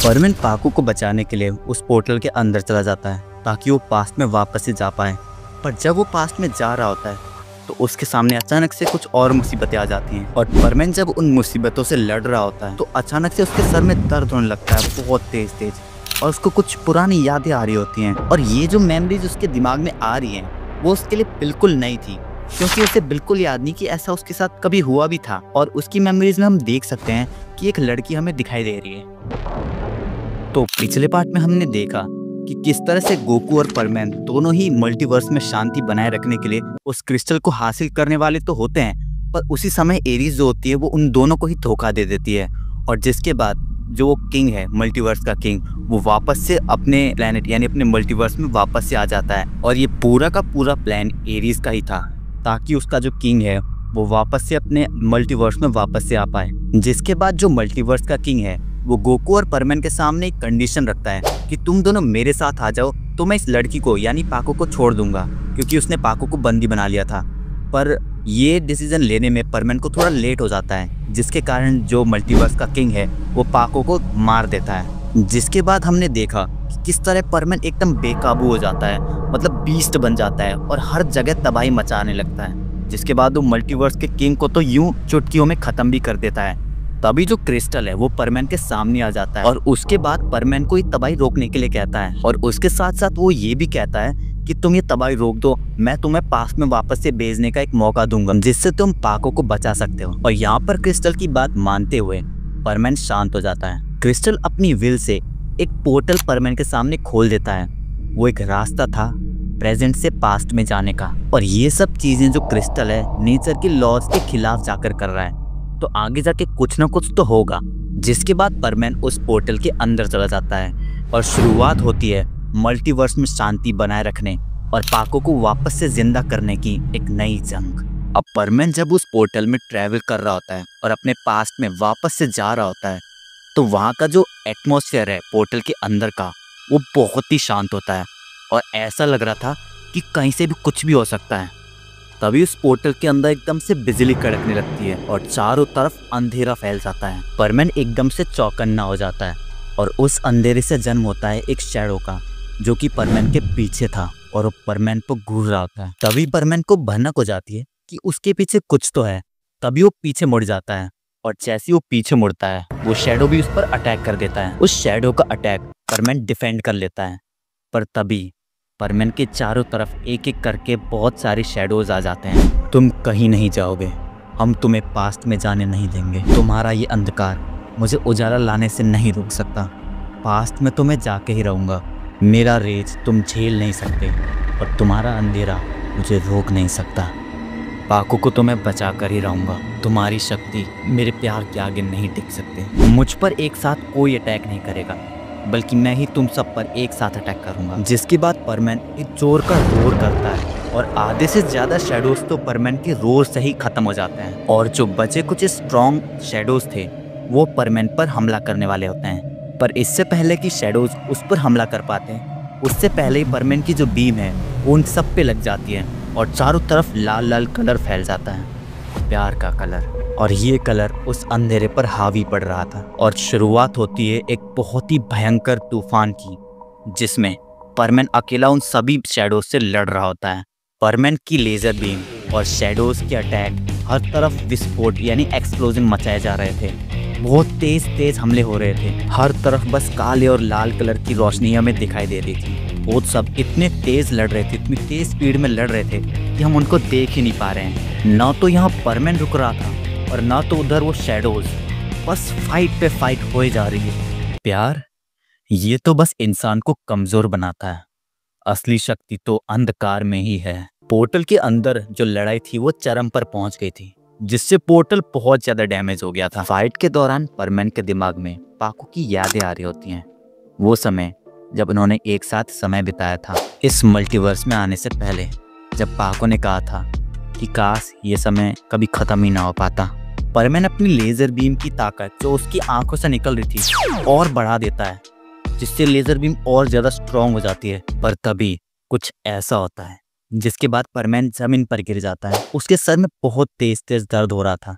परमेन पाकू को बचाने के लिए उस पोर्टल के अंदर चला जाता है ताकि वो पास्ट में वापस से जा पाए। पर जब वो पास्ट में जा रहा होता है तो उसके सामने अचानक से कुछ और मुसीबतें आ जाती हैं और परमेन जब उन मुसीबतों से लड़ रहा होता है तो अचानक से उसके सर में दर्द होने लगता है बहुत तेज तेज और उसको कुछ पुरानी यादें आ रही होती हैं। और ये जो मेमोरीज उसके दिमाग में आ रही हैं वो उसके लिए बिल्कुल नई थी, क्योंकि उसे बिल्कुल याद नहीं कि ऐसा उसके साथ कभी हुआ भी था। और उसकी मेमोरीज में हम देख सकते हैं कि एक लड़की हमें दिखाई दे रही है। तो पिछले पार्ट में हमने देखा कि किस तरह से गोकू और परमेन दोनों ही मल्टीवर्स में शांति बनाए रखने के लिए उस क्रिस्टल को हासिल करने वाले तो होते हैं, पर उसी समय एरीज जो होती है वो उन दोनों को ही धोखा दे देती है। और जिसके बाद जो किंग है, मल्टीवर्स का किंग, वो वापस से अपने प्लेनेट यानी अपने मल्टीवर्स में वापस से आ जाता है। और ये पूरा का पूरा प्लान एरीज का ही था ताकि उसका जो किंग है वो वापस से अपने मल्टीवर्स में वापस से आ पाए। जिसके बाद जो मल्टीवर्स का किंग है वो गोकू और परमेन के सामने एक कंडीशन रखता है कि तुम दोनों मेरे साथ आ जाओ तो मैं इस लड़की को यानी पाको को छोड़ दूंगा, क्योंकि उसने पाको को बंदी बना लिया था। पर ये डिसीजन लेने में परमेन को थोड़ा लेट हो जाता है, जिसके कारण जो मल्टीवर्स का किंग है वो पाको को मार देता है। जिसके बाद हमने देखा कि किस तरह परमेन एकदम बेकाबू हो जाता है, मतलब बीस्ट बन जाता है और हर जगह तबाही मचाने लगता है। जिसके बाद वो मल्टीवर्स के किंग को तो यूं चुटकियों में खत्म भी कर देता है। तभी जो क्रिस्टल है वो परमेन के सामने आ जाता है और उसके बाद परमेन को ये तबाही रोकने के लिए कहता है। और उसके साथ साथ वो ये भी कहता है कि तुम ये तबाही रोक दो, मैं तुम्हें पास्ट में वापस से भेजने का एक मौका दूंगा जिससे तुम पाको को बचा सकते हो। और यहाँ पर क्रिस्टल की बात मानते हुए परमेन शांत हो जाता है। क्रिस्टल अपनी विल से एक पोर्टल परमेन के सामने खोल देता है। वो एक रास्ता था प्रेजेंट से पास्ट में जाने का। और ये सब चीजें जो क्रिस्टल है नेचर के लॉज के खिलाफ जाकर कर रहा है, तो आगे जाके कुछ ना कुछ तो होगा। जिसके बाद परमेन उस पोर्टल के अंदर चला जाता है और शुरुआत होती है मल्टीवर्स में शांति बनाए रखने और पाको को वापस से जिंदा करने की एक नई जंग। अब परमेन जब उस पोर्टल में ट्रैवल कर रहा होता है और अपने पास्ट में वापस से जा रहा होता है तो वहाँ का जो एटमॉस्फेयर है पोर्टल के अंदर का वो बहुत ही शांत होता है और ऐसा लग रहा था कि कहीं से भी कुछ भी हो सकता है। तभी उस पोर्टल के अंदर एकदम से बिजली कड़कने लगती है और चारों तरफ अंधेरा फैल जाता है। परमेन एकदम से चौकन्ना हो जाता है और उस अंधेरे से जन्म होता है एक शैडो का, जो कि परमेन के पीछे था और वो परमेन को घूर रहा होता है। तभी परमेन को भनक हो जाती है कि उसके पीछे कुछ तो है। तभी वो पीछे मुड़ जाता है और जैसे वो पीछे मुड़ता है वो शैडो भी उस पर अटैक कर देता है। उस शैडो का अटैक परमेन डिफेंड कर लेता है, पर तभी परमेन के चारों तरफ एक एक करके बहुत सारे शैडोज आ जाते हैं। तुम कहीं नहीं जाओगे, हम तुम्हें पास्ट में जाने नहीं देंगे। तुम्हारा ये अंधकार मुझे उजाला लाने से नहीं रोक सकता। पास्ट में तुम्हें जाके ही रहूँगा। मेरा रेज तुम झेल नहीं सकते और तुम्हारा अंधेरा मुझे रोक नहीं सकता। पाको को तो मैं बचा कर ही रहूँगा। तुम्हारी शक्ति मेरे प्यार के आगे नहीं टिक सकते। मुझ पर एक साथ कोई अटैक नहीं करेगा, बल्कि मैं ही तुम सब पर एक साथ अटैक करूंगा। जिसके बाद परमेन एक जोर का रोर करता है और आधे से ज्यादा शैडोज तो परमेन के रोर से ही खत्म हो जाते हैं। और जो बचे कुछ स्ट्रॉन्ग शैडोज थे वो परमेन पर हमला करने वाले होते हैं। पर इससे पहले कि शैडोज उस पर हमला कर पाते हैं, उससे पहले ही परमेन की जो बीम है वो उन सब पे लग जाती है और चारों तरफ लाल लाल कलर फैल जाता है, प्यार का कलर। और ये कलर उस अंधेरे पर हावी पड़ रहा था और शुरुआत होती है एक बहुत ही भयंकर तूफान की, जिसमें परमेन अकेला उन सभी शैडोज से लड़ रहा होता है। परमेन की लेजर बीम और शैडोज के अटैक हर तरफ विस्फोट यानी एक्सप्लोजन मचाए जा रहे थे। बहुत तेज तेज हमले हो रहे थे। हर तरफ बस काले और लाल कलर की रोशनी हमें दिखाई दे रही थी। वो सब इतने तेज लड़ रहे थे, इतनी तेज स्पीड में लड़ रहे थे कि हम उनको देख ही नहीं पा रहे हैं। ना तो यहाँ परमेन रुक रहा था और ना तो उधर वो शैडोज, बस फाइट पे फाइट होए जा रही है। प्यार ये तो बस इंसान को कमजोर बनाता है, असली शक्ति तो अंधकार में ही है। पोर्टल के अंदर जो लड़ाई थी वो चरम पर पहुंच गई थी, जिससे पोर्टल बहुत ज्यादा डैमेज हो गया था। फाइट के दौरान परमेन के दिमाग में पाको की यादें आ रही होती हैं, वो समय जब उन्होंने एक साथ समय बिताया था इस मल्टीवर्स में आने से पहले, जब पाको ने कहा था कि काश ये समय कभी खत्म ही ना हो पाता। परमेन अपनी लेजर बीम की ताकत जो उसकी आंखों से निकल रही थी और बढ़ा देता है, जिससे लेजर बीम और ज्यादा स्ट्रॉन्ग हो जाती है। पर तभी कुछ ऐसा होता है जिसके बाद परमेन जमीन पर गिर जाता है। उसके सर में बहुत तेज तेज दर्द हो रहा था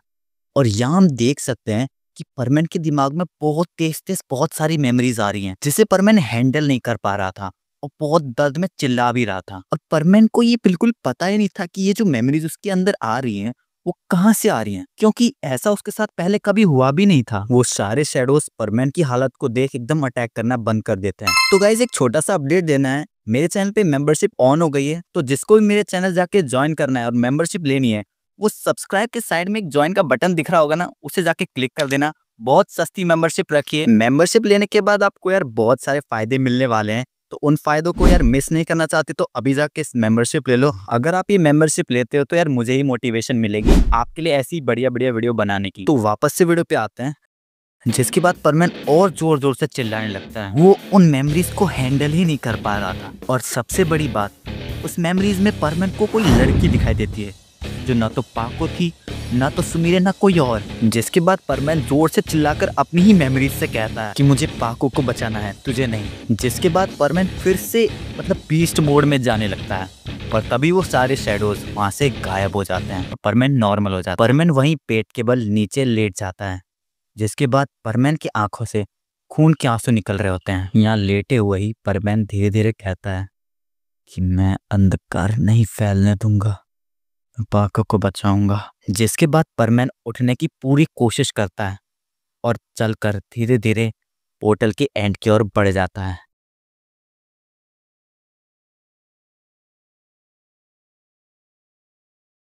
और यहाँ हम देख सकते हैं कि परमैन के दिमाग में बहुत तेज बहुत सारी मेमोरीज आ रही हैं जिसे परमैन हैंडल नहीं कर पा रहा था और बहुत दर्द में चिल्ला भी रहा था। और परमैन को ये बिल्कुल पता ही नहीं था कि ये जो मेमोरीज उसके अंदर आ रही हैं वो कहाँ से आ रही हैं, क्योंकि ऐसा उसके साथ पहले कभी हुआ भी नहीं था। वो सारे शैडोज परमैन की हालत को देख एकदम अटैक करना बंद कर देते हैं। तो गाइज एक छोटा सा अपडेट देना है, मेरे चैनल पे मेंबरशिप ऑन हो गई है, तो जिसको भी मेरे चैनल जाके ज्वाइन करना है और मेंबरशिप लेनी है वो सब्सक्राइब के साइड में एक ज्वाइन का बटन दिख रहा होगा ना, उसे जाके क्लिक कर देना। बहुत सस्ती मेंबरशिप रखी है। मेंबरशिप लेने के बाद आपको यार बहुत सारे फायदे मिलने वाले हैं, तो उन फायदों को यार मिस नहीं करना चाहते तो अभी जाके मेंबरशिप ले लो। अगर आप ये मेंबरशिप लेते हो तो यार मुझे ही मोटिवेशन मिलेगी आपके लिए ऐसी बढ़िया बढ़िया वीडियो बनाने की। तो वापस से वीडियो पे आते हैं, जिसके बाद परमैन और जोर जोर से चिल्लाने लगता है। वो उन मेमोरीज को हैंडल ही नहीं कर पा रहा था। और सबसे बड़ी बात, उस मेमोरीज में परमैन को कोई लड़की दिखाई देती है जो ना तो पाको थी, ना तो सुमीरे, ना कोई और। जिसके बाद परमैन जोर से चिल्लाकर अपनी ही मेमोरीज से कहता है कि मुझे पाको को बचाना है, तुझे नहीं। जिसके बाद परमैन फिर से बीस्ट मोड में जाने लगता है। पर तभी वो सारे शैडोज वहां से गायब हो जाते हैं और परमैन नॉर्मल हो जाता है। परमैन वहीं पेट के बल नीचे लेट जाता है। जिसके बाद परमैन की आंखों से खून के आंसू निकल रहे होते हैं। यहाँ लेटे हुए ही परमैन धीरे धीरे कहता है कि मैं अंधकार नहीं फैलने दूंगा, पाको को बचाऊंगा। जिसके बाद परमैन उठने की पूरी कोशिश करता है और चलकर धीरे धीरे पोर्टल के एंड की ओर बढ़ जाता है।